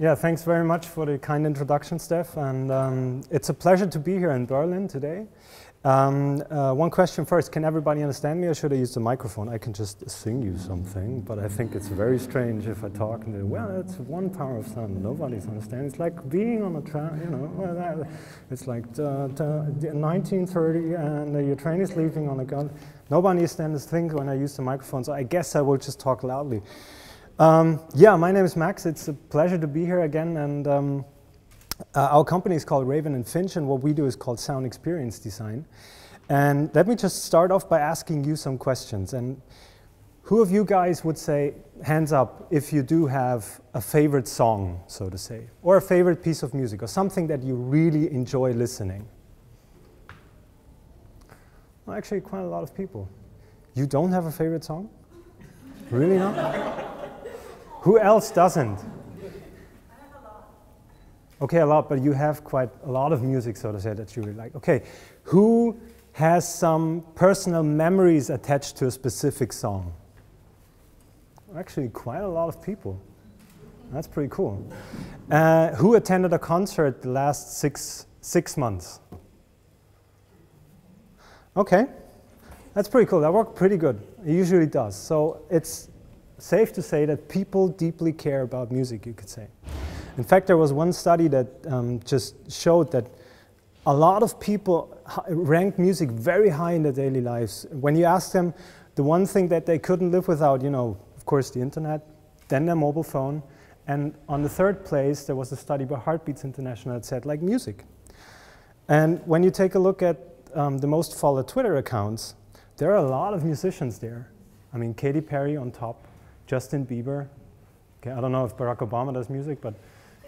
Yeah, thanks very much for the kind introduction, Steph. And it's a pleasure to be here in Berlin today. One question first, can everybody understand me or should I use the microphone? I can just sing you something, but I think it's very strange if I talk and well, it's one power of sound, nobody's understanding. It's like being on a train, you know, it's like 1930 and your train is leaving on a gun. Nobody understands things when I use the microphone, so I guess I will just talk loudly. Yeah, my name is Max, it's a pleasure to be here again, and our company is called Raven and Finch, and what we do is called sound experience design. And let me just start off by asking you some questions. And who of you guys would say, hands up, if you do have a favorite song, so to say, or a favorite piece of music, or something that you really enjoy listening? Well, actually, quite a lot of people. You don't have a favorite song? Really not? Who else doesn't? Okay, a lot, but you have quite a lot of music, so to say, that you really like. Okay, who has some personal memories attached to a specific song? Actually, quite a lot of people. That's pretty cool. Who attended a concert the last six months? Okay, that's pretty cool. That worked pretty good. It usually does. So it's safe to say that people deeply care about music, you could say. In fact, there was one study that just showed that a lot of people rank music very high in their daily lives. When you ask them, the one thing that they couldn't live without, you know, of course, the internet, then their mobile phone, and on the third place, there was a study by Heartbeats International that said, like, music. And when you take a look at the most followed Twitter accounts, there are a lot of musicians there. I mean, Katy Perry on top, Justin Bieber. Okay, I don't know if Barack Obama does music, but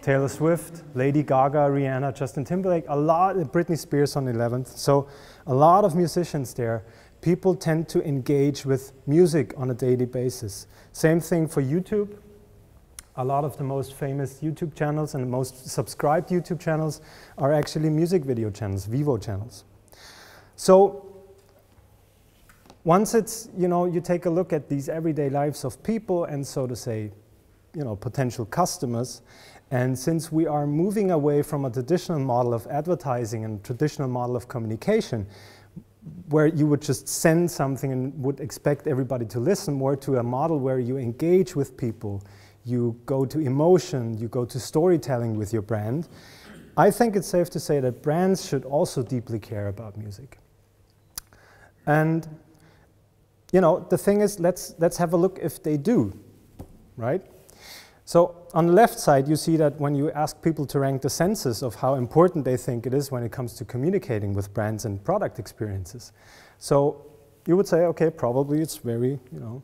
Taylor Swift, Lady Gaga, Rihanna, Justin Timberlake, a lot, Britney Spears on 11th. So a lot of musicians there. People tend to engage with music on a daily basis. Same thing for YouTube. A lot of the most famous YouTube channels and the most subscribed YouTube channels are actually music video channels, Vivo channels. So once it's, you know, you take a look at these everyday lives of people and, so to say, you know, potential customers, and since we are moving away from a traditional model of advertising and traditional model of communication, where you would just send something and would expect everybody to listen, more to a model where you engage with people, you go to emotion, you go to storytelling with your brand, I think it's safe to say that brands should also deeply care about music. And, you know, the thing is, let's have a look if they do, right? So on the left side, you see that when you ask people to rank the census of how important they think it is when it comes to communicating with brands and product experiences. So you would say, okay, probably it's very, you know,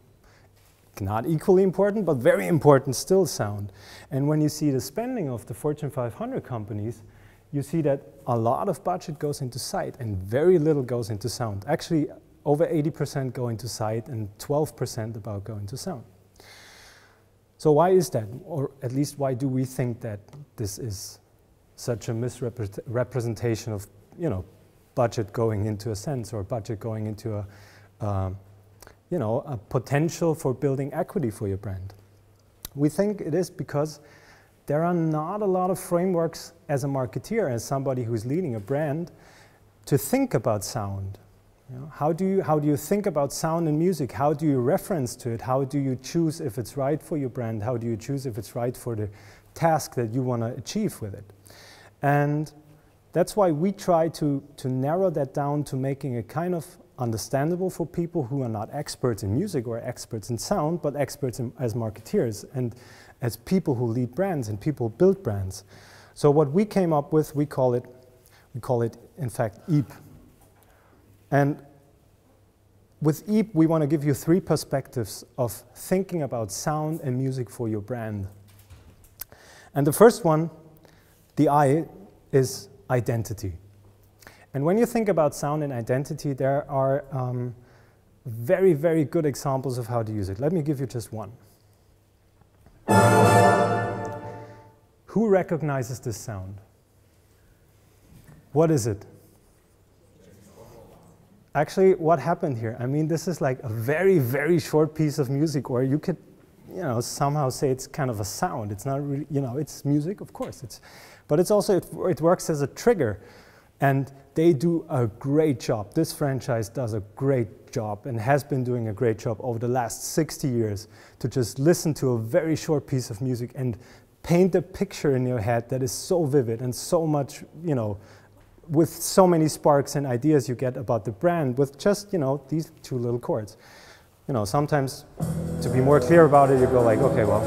not equally important, but very important still sound. And when you see the spending of the Fortune 500 companies, you see that a lot of budget goes into sight and very little goes into sound. Actually, over 80% go into sight and 12% about go into sound. So why is that? Or at least why do we think that this is such a misrepresentation of, you know, budget going into a sense, or budget going into a, you know, a potential for building equity for your brand? We think it is because there are not a lot of frameworks as a marketeer, as somebody who's leading a brand, to think about sound. You know, how do you think about sound in music? How do you reference to it? How do you choose if it's right for your brand? How do you choose if it's right for the task that you want to achieve with it? And that's why we try to narrow that down to making it kind of understandable for people who are not experts in music or experts in sound, but experts as marketeers and as people who lead brands and people who build brands. So what we came up with, we call it in fact EAP. And with EAP, we want to give you 3 perspectives of thinking about sound and music for your brand. And the first one, the I, is identity. And when you think about sound and identity, there are very, very good examples of how to use it. Let me give you just one. Who recognizes this sound? What is it? Actually, what happened here? I mean, this is like a very, very short piece of music, or you could you know, somehow say it's kind of a sound. It's not really, you know, it's music, of course. But it's also, it works as a trigger. And they do a great job. This franchise does a great job and has been doing a great job over the last 60 years to just listen to a very short piece of music and paint a picture in your head that is so vivid and so much, you know, with so many sparks and ideas you get about the brand with just, you know, these two little chords. You know, sometimes to be more clear about it, you go like, okay, well,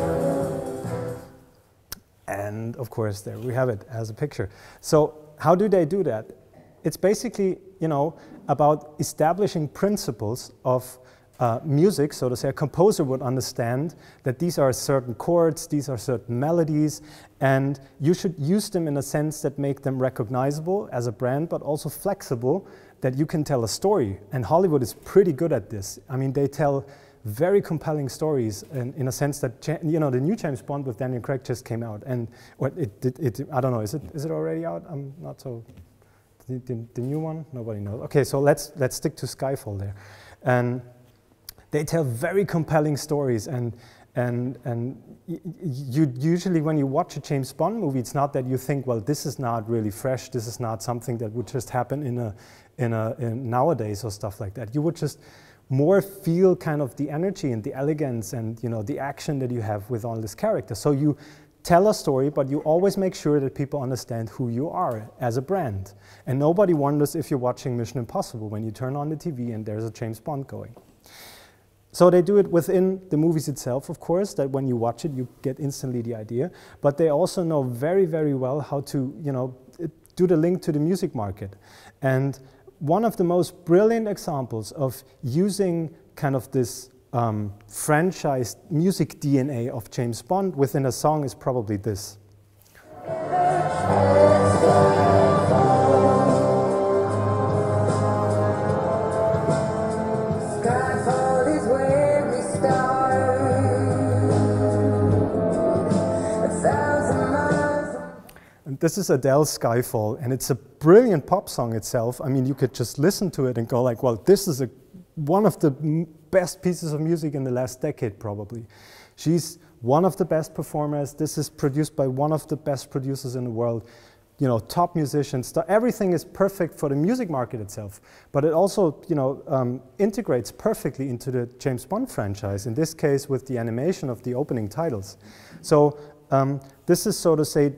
and of course there we have it as a picture. So how do they do that? It's basically, you know, about establishing principles of music, so to say. A composer would understand that these are certain chords, these are certain melodies, and you should use them in a sense that make them recognizable as a brand, but also flexible, that you can tell a story. And Hollywood is pretty good at this. I mean, they tell very compelling stories in a sense that, you know, the new James Bond with Daniel Craig just came out, and I don't know, is it already out? I'm not so. The new one, nobody knows. Okay, so let's stick to Skyfall there, and they tell very compelling stories, and you usually when you watch a James Bond movie, it's not that you think, well, this is not really fresh, this is not something that would just happen in nowadays or stuff like that. You would just more feel kind of the energy and the elegance and, you know, the action that you have with all this character. So you tell a story, but you always make sure that people understand who you are as a brand. And nobody wonders if you're watching Mission Impossible when you turn on the TV and there's a James Bond going. So they do it within the movies itself, of course, that when you watch it, you get instantly the idea. But they also know very, very well how to, you know, do the link to the music market. And one of the most brilliant examples of using kind of this franchise music DNA of James Bond within a song is probably this. And this is Adele's Skyfall, and it's a brilliant pop song itself. I mean, you could just listen to it and go like, well, this is one of the best pieces of music in the last decade, probably. She's one of the best performers. This is produced by one of the best producers in the world. You know, top musicians. Everything is perfect for the music market itself, but it also, you know, integrates perfectly into the James Bond franchise, in this case with the animation of the opening titles. So this is, so to say,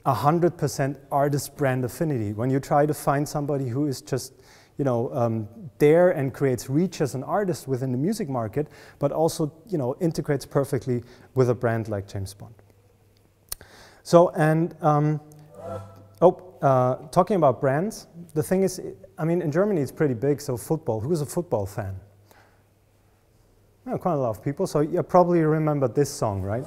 100% artist brand affinity. When you try to find somebody who is just, you know, there and creates reach as an artist within the music market, but also, you know, integrates perfectly with a brand like James Bond. So, and talking about brands, the thing is, I mean, in Germany it's pretty big, so football. Who's a football fan? Quite a lot of people, so you probably remember this song, right?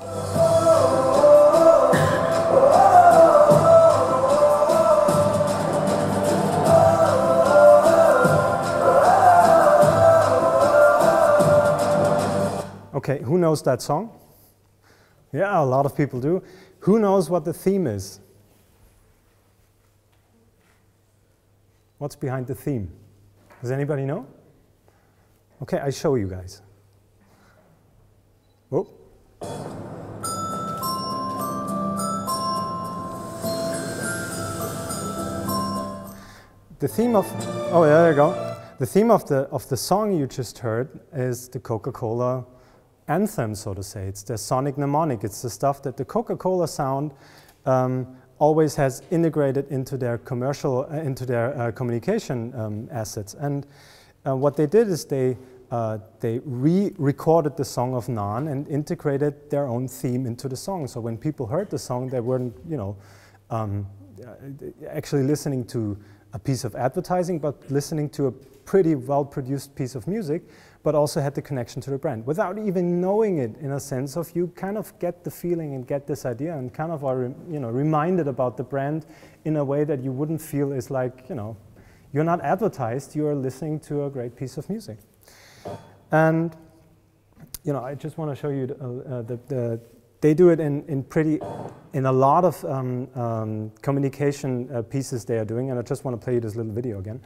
Okay, who knows that song? Yeah, a lot of people do. Who knows what the theme is? What's behind the theme? Does anybody know? Okay, I show you guys. Oh. The theme of, oh yeah, there you go. The theme of the song you just heard is the Coca-Cola anthem, so to say. It's the sonic mnemonic. It's the stuff that the Coca-Cola sound always has integrated into their commercial, into their communication assets. And what they did is they re-recorded the Song of Nan and integrated their own theme into the song. So when people heard the song, they weren't, you know, actually listening to a piece of advertising, but listening to a pretty well-produced piece of music, but also had the connection to the brand. Without even knowing it, in a sense of, you kind of get the feeling and get this idea and kind of are, you know, reminded about the brand in a way that you wouldn't feel is like, you know, you're not advertised, you're listening to a great piece of music. And, you know, I just want to show you they do it in a lot of communication pieces they are doing, and I just want to play you this little video again.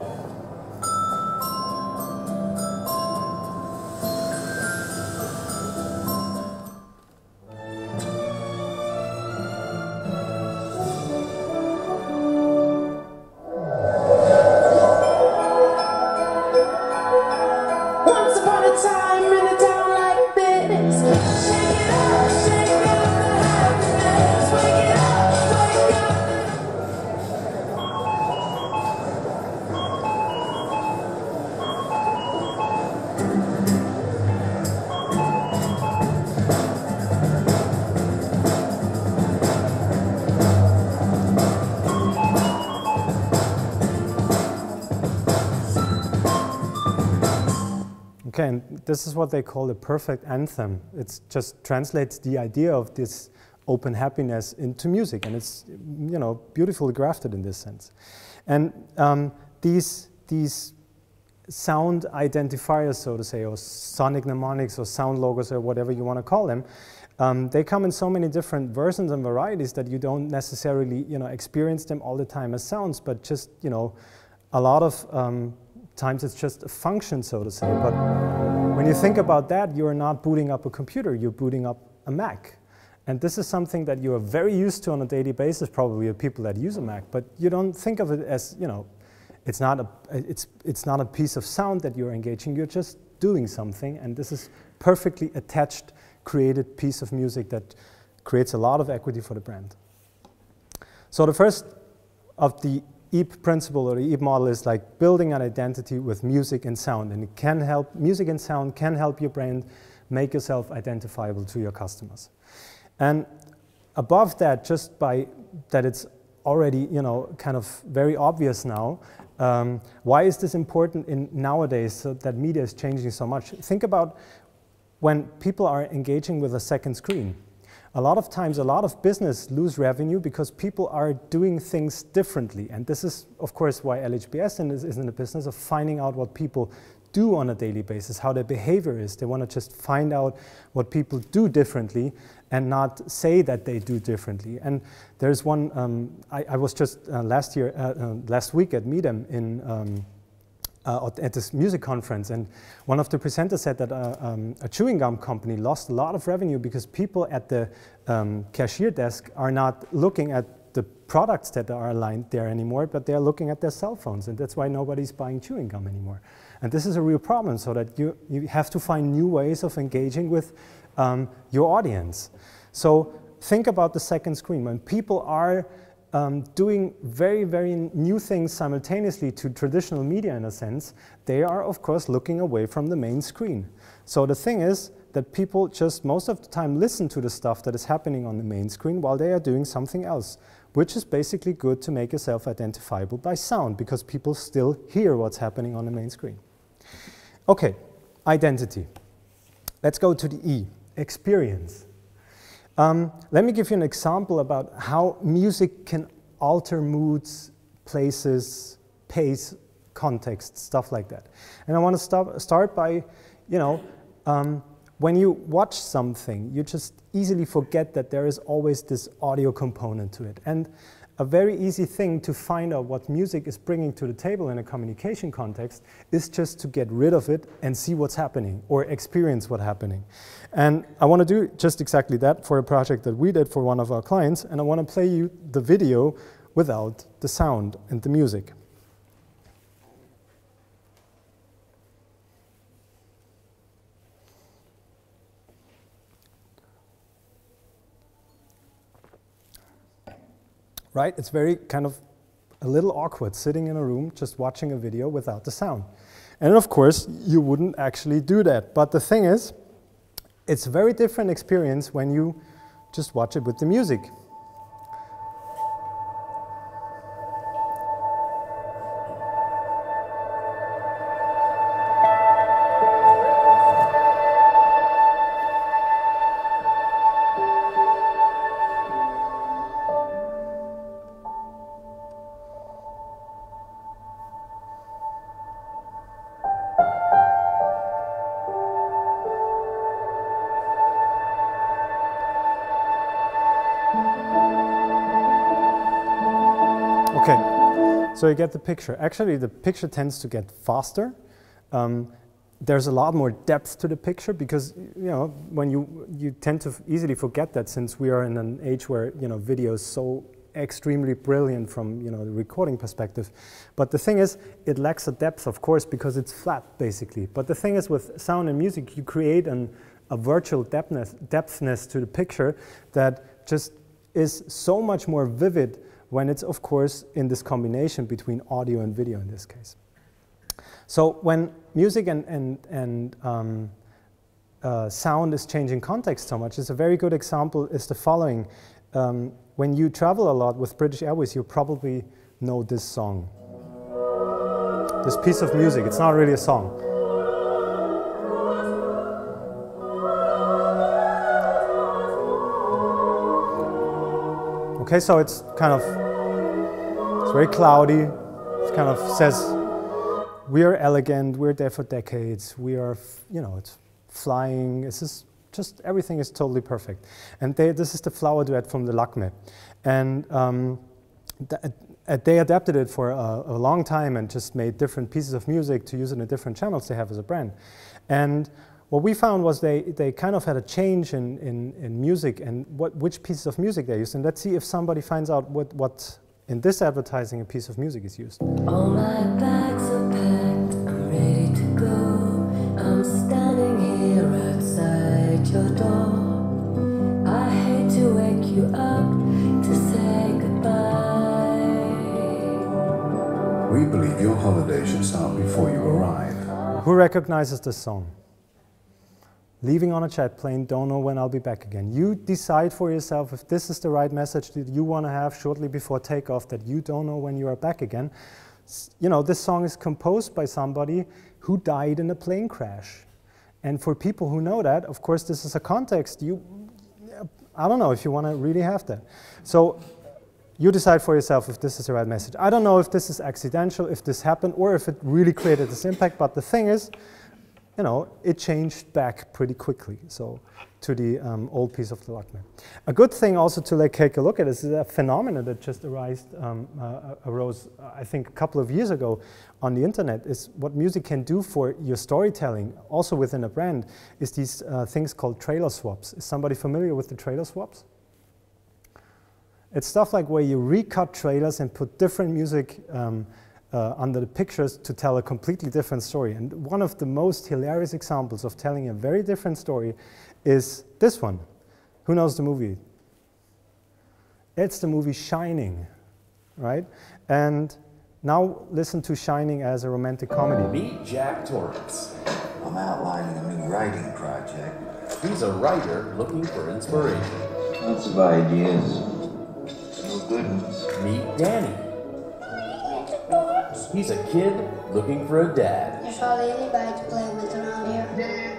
Okay, and this is what they call the perfect anthem. It just translates the idea of this open happiness into music, and it's, you know, beautifully grafted in this sense. And these sound identifiers, so to say, or sonic mnemonics or sound logos or whatever you want to call them, they come in so many different versions and varieties that you don't necessarily, you know, experience them all the time as sounds, but just, you know, a lot of times it's just a function, so to say. But when you think about that, you're not booting up a computer, you're booting up a Mac. And this is something that you are very used to on a daily basis, probably with people that use a Mac, but you don't think of it as, you know, it's not a piece of sound that you're engaging, you're just doing something, and this is perfectly attached, created piece of music that creates a lot of equity for the brand. So the first of the EAP principle or the EAP model is like building an identity with music and sound, and it can help, music and sound can help your brand make yourself identifiable to your customers. And above that, just by that it's already, you know, kind of very obvious now, why is this important in nowadays, so that media is changing so much? Think about when people are engaging with a second screen. A lot of times, a lot of business lose revenue because people are doing things differently. And this is, of course, why LHBS is in the business of finding out what people do on a daily basis, how their behavior is. They want to just find out what people do differently and not say that they do differently. And there's one, I was just last week at Meedem at this music conference, and one of the presenters said that a chewing gum company lost a lot of revenue because people at the cashier desk are not looking at the products that are aligned there anymore, but they're looking at their cell phones, and that's why nobody's buying chewing gum anymore. And this is a real problem, so that you have to find new ways of engaging with your audience. So think about the second screen. When people are doing very, very new things simultaneously to traditional media in a sense, they are of course looking away from the main screen. So the thing is that people just most of the time listen to the stuff that is happening on the main screen while they are doing something else, which is basically good to make yourself identifiable by sound, because people still hear what's happening on the main screen. Okay, identity. Let's go to the E, experience. Let me give you an example about how music can alter moods, places, pace, context, stuff like that. And I want to start by, you know, when you watch something, you just easily forget that there is always this audio component to it. And a very easy thing to find out what music is bringing to the table in a communication context is just to get rid of it and see what's happening or experience what's happening. And I want to do just exactly that for a project that we did for one of our clients, and I want to play you the video without the sound and the music. Right? It's very kind of a little awkward sitting in a room just watching a video without the sound. And of course, you wouldn't actually do that. But the thing is, it's a very different experience when you just watch it with the music. Okay, so you get the picture. Actually, the picture tends to get faster. There's a lot more depth to the picture because, you know, when you tend to easily forget that, since we are in an age where, you know, video is so extremely brilliant from, you know, the recording perspective. But the thing is, it lacks a depth, of course, because it's flat, basically. But the thing is, with sound and music, you create a virtual depthness to the picture that just is so much more vivid when it's, of course, in this combination between audio and video in this case. So when music and sound is changing context so much, it's a very good example is the following. When you travel a lot with British Airways, you probably know this song. This piece of music, it's not really a song. Okay, so it's kind of, it's very cloudy. It kind of says, we are elegant, we're there for decades, we are, you know, it's flying, this is just, everything is totally perfect. And this is the flower duet from the LHBS. And they adapted it for a long time and just made different pieces of music to use in the different channels they have as a brand. And what we found was they kind of had a change in music and which pieces of music they used. And let's see if somebody finds out what in this advertising a piece of music is used. All my bags are packed, I'm ready to go. I'm standing here outside your door. I hate to wake you up to say goodbye. We believe your holiday should start before you arrive. Who recognizes this song? Leaving on a jet plane, don't know when I'll be back again. You decide for yourself if this is the right message that you want to have shortly before takeoff, that you don't know when you are back again. You know, this song is composed by somebody who died in a plane crash. And for people who know that, of course, this is a context. I don't know if you want to really have that. So you decide for yourself if this is the right message. I don't know if this is accidental, if this happened, or if it really created this impact, but the thing is, you know, it changed back pretty quickly, so to the old piece of the LHBS. A good thing also to take a look at is a phenomenon that just arose, I think, a couple of years ago on the internet, is what music can do for your storytelling, also within a brand, is these things called trailer swaps. Is somebody familiar with the trailer swaps? It's stuff like where you recut trailers and put different music under the pictures to tell a completely different story. And one of the most hilarious examples of telling a very different story is this one. Who knows the movie? It's the movie Shining, right? And now listen to Shining as a romantic comedy. Meet Jack Torrance. I'm outlining a new writing project. He's a writer looking for inspiration. Lots of ideas. No good ones. Meet Danny. He's a kid looking for a dad. There's hardly anybody to play with around here.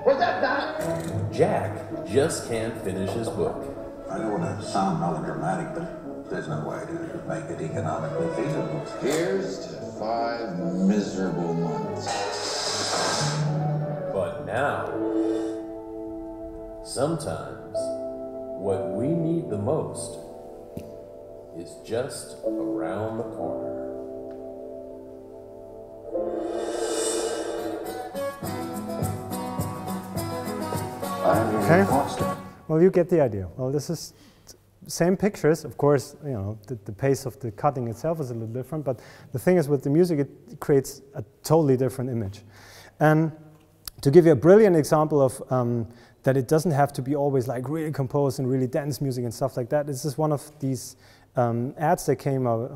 What's that? Jack just can't finish his book. I don't want to sound melodramatic, but there's no way to make it economically feasible. Here's to 5 miserable months. But now, sometimes what we need the most is just around the corner. Okay. Well, you get the idea. Well, this is same pictures. Of course, you know, the pace of the cutting itself is a little different, but the thing is with the music, it creates a totally different image. And to give you a brilliant example of that it doesn't have to be always like really composed and really dance music and stuff like that, this is one of these ads that came out,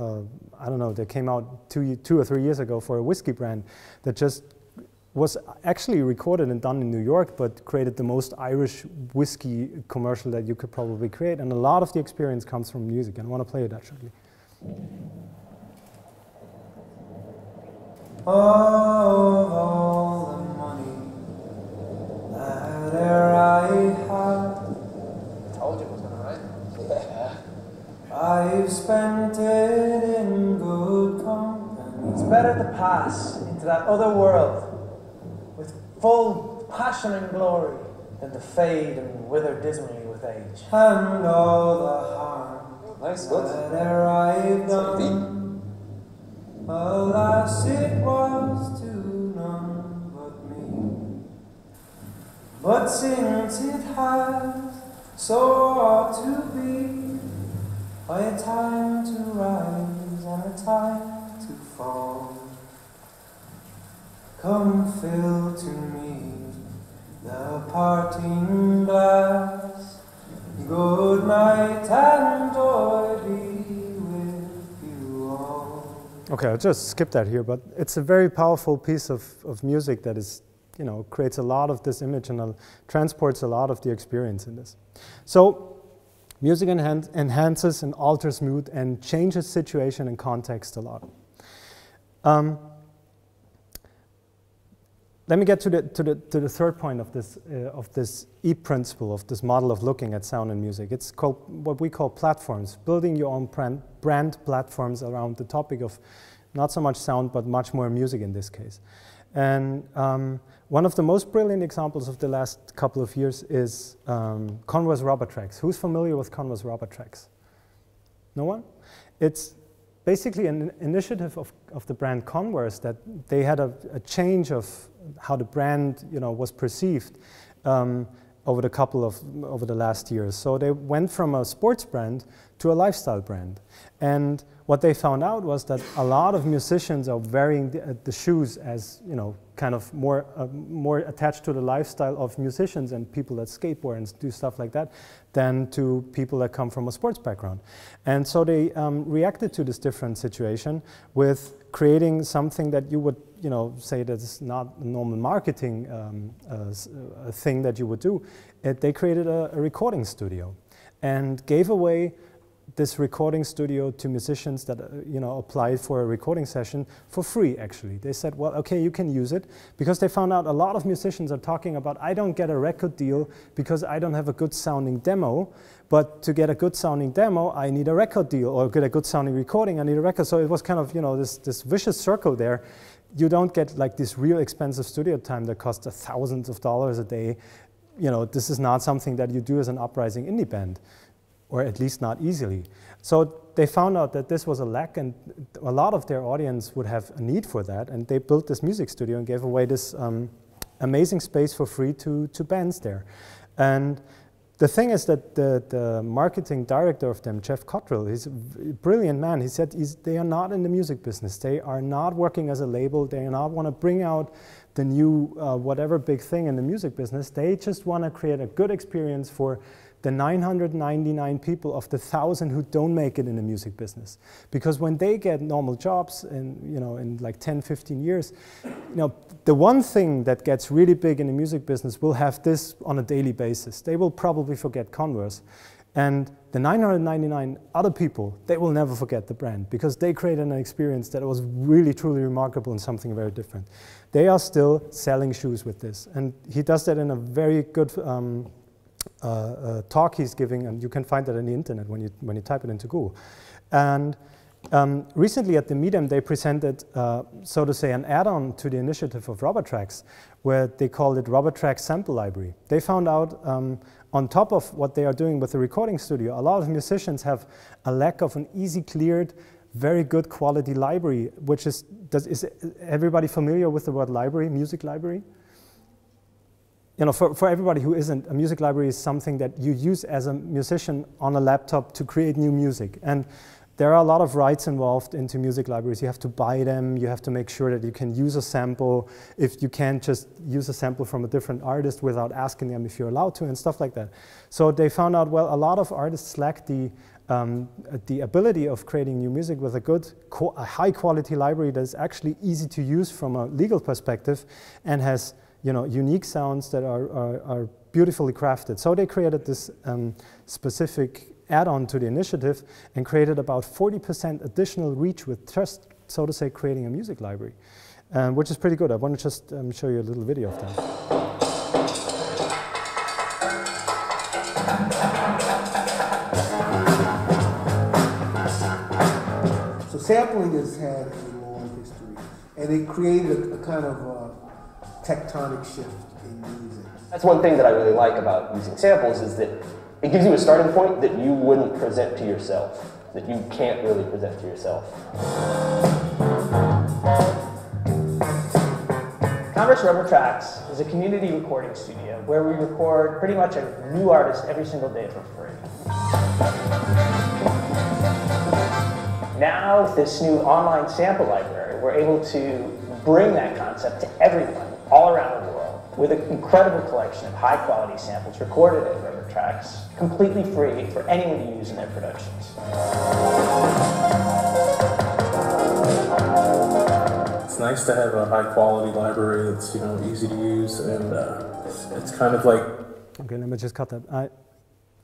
I don't know, they came out two or 3 years ago for a whiskey brand that just was actually recorded and done in New York, but created the most Irish whiskey commercial that you could probably create. And a lot of the experience comes from music, and I want to play it actually. All the money that I have, Told you it was gonna rain. I've spent it in good company. It's better to pass into that other world with full passion and glory than to fade and wither dismally with age. And all the harm Nice, good. that I've done, alas, it was to none but me. But since it has so ought to be, a time to rise and a time to fall, come fill to me the parting glass. Good night and joy be with you all. Okay, I'll just skip that here, but it's a very powerful piece of music that is, you know, creates a lot of this image and transports a lot of the experience in this. So music enhances and alters mood and changes situation and context a lot. let me get to the third point of this E principle, of this model of looking at sound and music. It's called what we call platforms, building your own brand platforms around the topic of not so much sound, but much more music in this case. And one of the most brilliant examples of the last couple of years is Converse rubber tracks. Who's familiar with Converse rubber tracks? No one? It's basically an initiative of the brand Converse, that they had a change of how the brand, was perceived over the last years. So they went from a sports brand to a lifestyle brand. And what they found out was that a lot of musicians are wearing the shoes as, kind of more attached to the lifestyle of musicians and people that skateboard and do stuff like that than to people that come from a sports background. And so they reacted to this different situation with creating something that you would, say that is not a normal marketing thing that you would do. They created a recording studio and gave away this recording studio to musicians that applied for a recording session for free. Actually, they said, well, okay, you can use it, because they found out a lot of musicians are talking about, I don't get a record deal because I don't have a good sounding demo, but to get a good sounding demo I need a record deal, or get a good sounding recording I need a record. So it was kind of this vicious circle there. You don't get like this real expensive studio time that costs thousands of dollars a day. This is not something that you do as an uprising indie band, or at least not easily. So they found out that this was a lack, and a lot of their audience would have a need for that, and they built this music studio and gave away this amazing space for free to bands there. And the thing is that the marketing director of them, Jeff Cottrell, he's a brilliant man. He said they are not in the music business. They are not working as a label. They do not want to bring out the new whatever big thing in the music business. They just want to create a good experience for the 999 people of the 1,000 who don't make it in the music business. Because when they get normal jobs in like 10, 15 years, the one thing that gets really big in the music business will have this on a daily basis. They will probably forget Converse. And the 999 other people, they will never forget the brand, because they created an experience that was really, truly remarkable and something very different. They are still selling shoes with this. And he does that in a very good talk he's giving, and you can find that on the internet when you type it into Google. And recently at the Medium, they presented, so to say, an add-on to the initiative of Rubber Tracks, where they called it Rubber Tracks Sample Library. They found out, on top of what they are doing with the recording studio, a lot of musicians have a lack of an easy, cleared, very good quality library, which is everybody familiar with the word library, music library? For everybody who isn't, a music library is something that you use as a musician on a laptop to create new music. And there are a lot of rights involved into music libraries. You have to buy them. You have to make sure that you can use a sample. If you can't just use a sample from a different artist without asking them if you're allowed to, and stuff like that. So they found out, well, a lot of artists lack the ability of creating new music with a high quality library that is actually easy to use from a legal perspective and has unique sounds that are beautifully crafted. So they created this specific add-on to the initiative and created about 40% additional reach with just, so to say, creating a music library, which is pretty good. I want to just show you a little video of that. So sampling has had a long history, and it created a kind of tectonic shift in music. That's one thing that I really like about using samples, is that it gives you a starting point that you wouldn't present to yourself, that you can't really present to yourself. Converse Rubber Tracks is a community recording studio where we record pretty much a new artist every single day for free. Now, with this new online sample library, we're able to bring that concept to everyone all around the world with an incredible collection of high-quality samples recorded at Rubber Tracks, completely free for anyone to use in their productions. It's nice to have a high-quality library that's easy to use, and it's kind of like... Okay, let me just cut that. I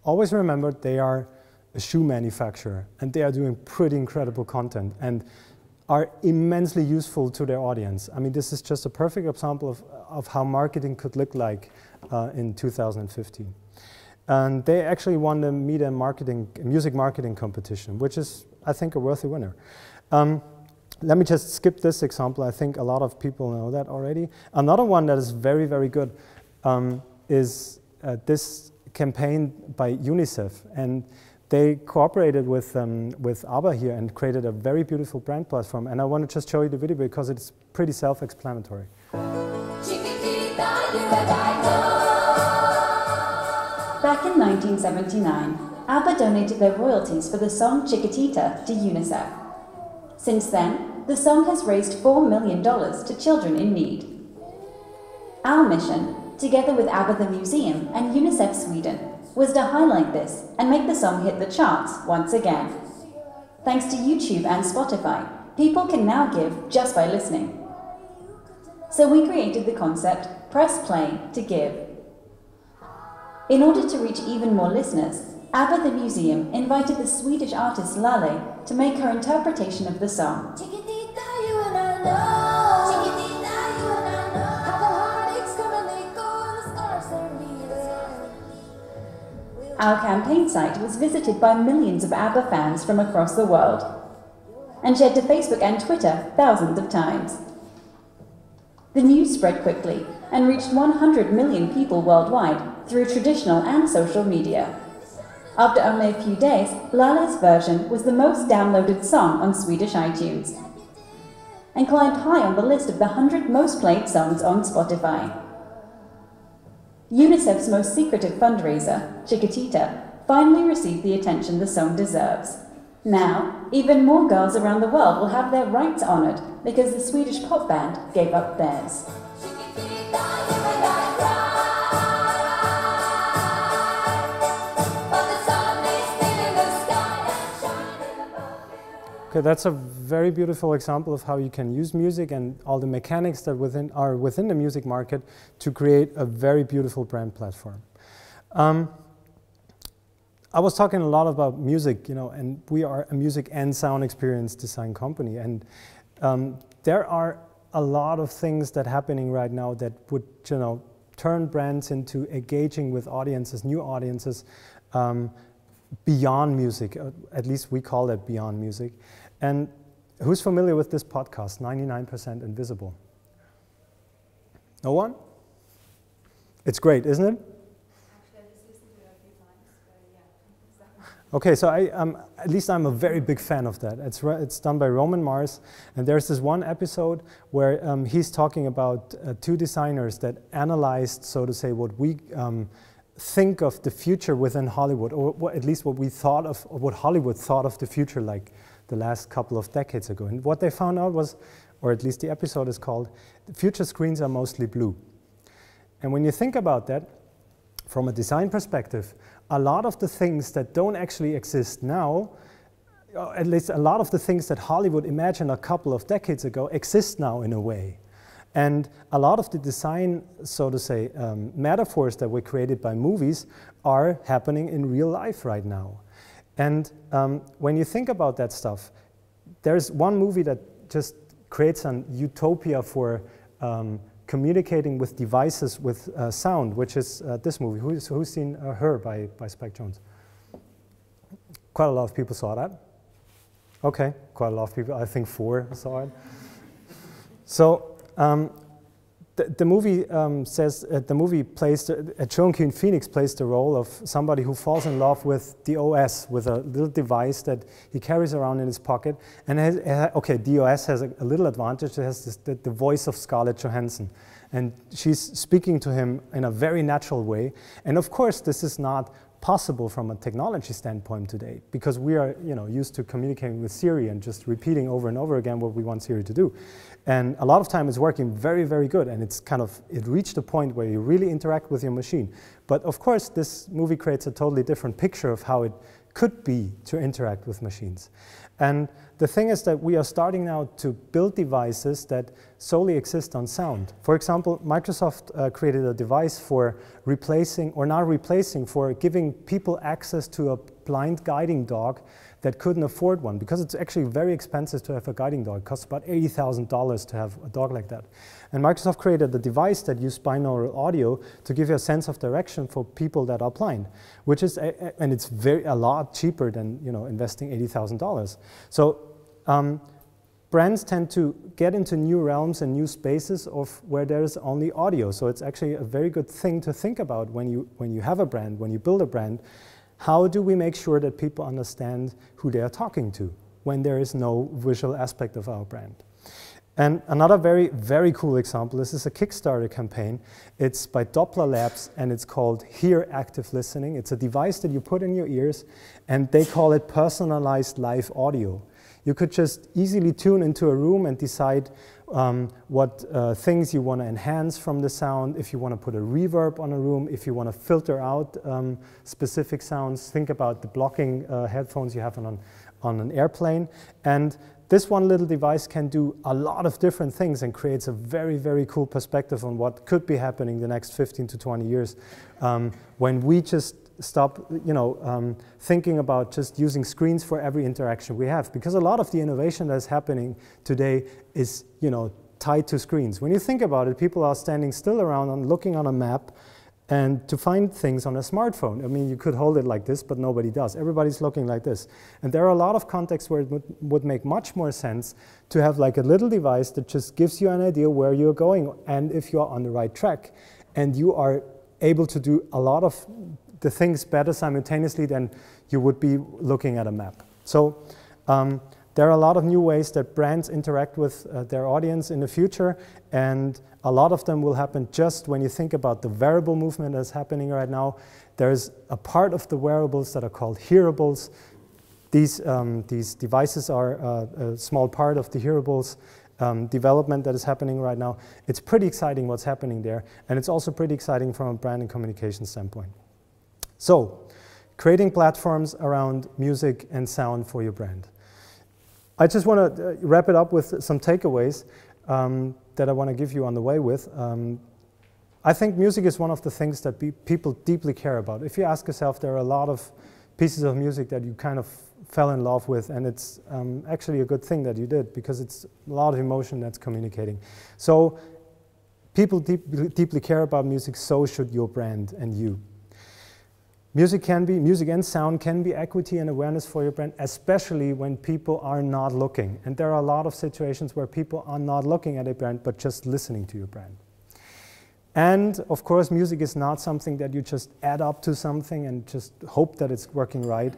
always remember they are a shoe manufacturer, and they are doing pretty incredible content. And are immensely useful to their audience. I mean, this is just a perfect example of how marketing could look like in 2015. And they actually won the music marketing competition, which is, I think, a worthy winner. Let me just skip this example. I think a lot of people know that already. Another one that is very, very good is this campaign by UNICEF. And they cooperated with ABBA here and created a very beautiful brand platform. And I want to just show you the video because it's pretty self-explanatory. Back in 1979, ABBA donated their royalties for the song Chiquitita to UNICEF. Since then, the song has raised $4 million to children in need. Our mission, together with ABBA the Museum and UNICEF Sweden, was to highlight this and make the song hit the charts once again. Thanks to YouTube and Spotify, people can now give just by listening. So we created the concept, Press Play to Give. In order to reach even more listeners, ABBA the Museum invited the Swedish artist Lale to make her interpretation of the song. Our campaign site was visited by millions of ABBA fans from across the world and shared to Facebook and Twitter thousands of times. The news spread quickly and reached 100 million people worldwide through traditional and social media. After only a few days, Lale's version was the most downloaded song on Swedish iTunes and climbed high on the list of the 100 most played songs on Spotify. UNICEF's most secretive fundraiser, Chiquitita, finally received the attention the song deserves. Now, even more girls around the world will have their rights honoured because the Swedish pop band gave up theirs. Okay, that's a very beautiful example of how you can use music and all the mechanics that are within the music market to create a very beautiful brand platform. I was talking a lot about music, you know, and we are a music and sound experience design company, and there are a lot of things that are happening right now that would, you know, turn brands into engaging with audiences, new audiences, beyond music. At least we call that beyond music. And who's familiar with this podcast, 99% Invisible? No one? It's great, isn't it? Actually, I just listened to it a few times, so yeah. Okay, so at least I'm a very big fan of that. It's done by Roman Mars, and there's this one episode where he's talking about two designers that analyzed, so to say, what we think of the future within Hollywood, or at least what we thought of, or what Hollywood thought of the future like the last couple of decades ago. And what they found out was, or at least the episode is called, the future screens are mostly blue. And when you think about that, from a design perspective, a lot of the things that don't actually exist now, at least a lot of the things that Hollywood imagined a couple of decades ago exist now in a way. And a lot of the design, so to say, metaphors that were created by movies are happening in real life right now. And when you think about that stuff, there's one movie that just creates an utopia for communicating with devices with sound, which is this movie. Who's seen Her by Spike Jonze? Quite a lot of people saw that. Okay, quite a lot of people, I think 4 saw it. So the movie says, the movie plays, Joaquin Phoenix plays the role of somebody who falls in love with the OS, with a little device that he carries around in his pocket. And okay, the OS has a little advantage. It has the voice of Scarlett Johansson. And she's speaking to him in a very natural way. And of course, this is not possible from a technology standpoint today, because we are, you know, used to communicating with Siri and just repeating over and over again what we want Siri to do. And a lot of time it's working very, very good, and it's kind of, it reached a point where you really interact with your machine. But of course, this movie creates a totally different picture of how it could be to interact with machines. And the thing is that we are starting now to build devices that solely exist on sound. For example, Microsoft created a device for replacing, or not replacing, for giving people access to a blind guiding dog that couldn't afford one, because it's actually very expensive to have a guiding dog. It costs about $80,000 to have a dog like that. And Microsoft created a device that used binaural audio to give you a sense of direction for people that are blind, which is, and it's a lot cheaper than, you know, investing $80,000. So brands tend to get into new realms and new spaces of where there's only audio. So it's actually a very good thing to think about when you have a brand, when you build a brand. How do we make sure that people understand who they are talking to when there is no visual aspect of our brand? And another very, very cool example, this is a Kickstarter campaign. It's by Doppler Labs, and it's called Hear Active Listening. It's a device that you put in your ears, and they call it personalized live audio. You could just easily tune into a room and decide what things you want to enhance from the sound, if you want to put a reverb on a room, if you want to filter out specific sounds. Think about the blocking headphones you have on an airplane. And this one little device can do a lot of different things and creates a very, very cool perspective on what could be happening the next 15 to 20 years when we just stop, you know, thinking about just using screens for every interaction we have, because a lot of the innovation that's happening today is, you know, tied to screens. When you think about it, people are standing still around and looking on a map and to find things on a smartphone. I mean, you could hold it like this, but nobody does. Everybody's looking like this. And there are a lot of contexts where it would make much more sense to have like a little device that just gives you an idea where you're going and if you're on the right track. And you are able to do a lot of the things better simultaneously than you would be looking at a map. So there are a lot of new ways that brands interact with their audience in the future, and a lot of them will happen just when you think about the wearable movement that's happening right now. There's a part of the wearables that are called hearables. These devices are a small part of the hearables development that is happening right now. It's pretty exciting what's happening there, and it's also pretty exciting from a brand and communication standpoint. So, creating platforms around music and sound for your brand. I just want to wrap it up with some takeaways that I want to give you on the way with. I think music is one of the things that people deeply care about. If you ask yourself, there are a lot of pieces of music that you kind of fell in love with, and it's actually a good thing that you did, because it's a lot of emotion that's communicating. So people deeply care about music, so should your brand and you. Music and sound can be equity and awareness for your brand, especially when people are not looking. And there are a lot of situations where people are not looking at a brand, but just listening to your brand. And of course, music is not something that you just add up to something and just hope that it's working right.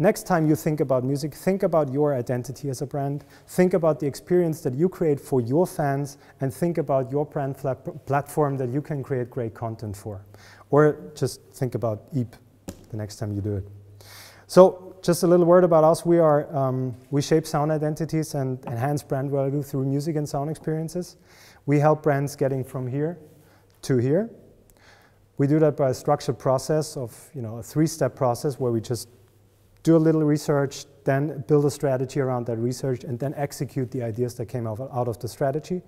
Next time you think about music, think about your identity as a brand. Think about the experience that you create for your fans, and think about your brand platform that you can create great content for. Or just think about EAP the next time you do it. So just a little word about us. We shape sound identities and enhance brand value through music and sound experiences. We help brands getting from here to here. We do that by a structured process of, you know, a 3-step process where we just do a little research, then build a strategy around that research, and then execute the ideas that came out of the strategy.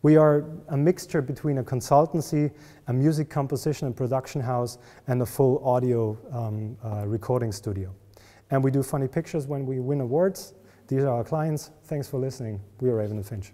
We are a mixture between a consultancy, a music composition and production house, and a full audio recording studio. And we do funny pictures when we win awards. These are our clients. Thanks for listening. We are Raven and Finch.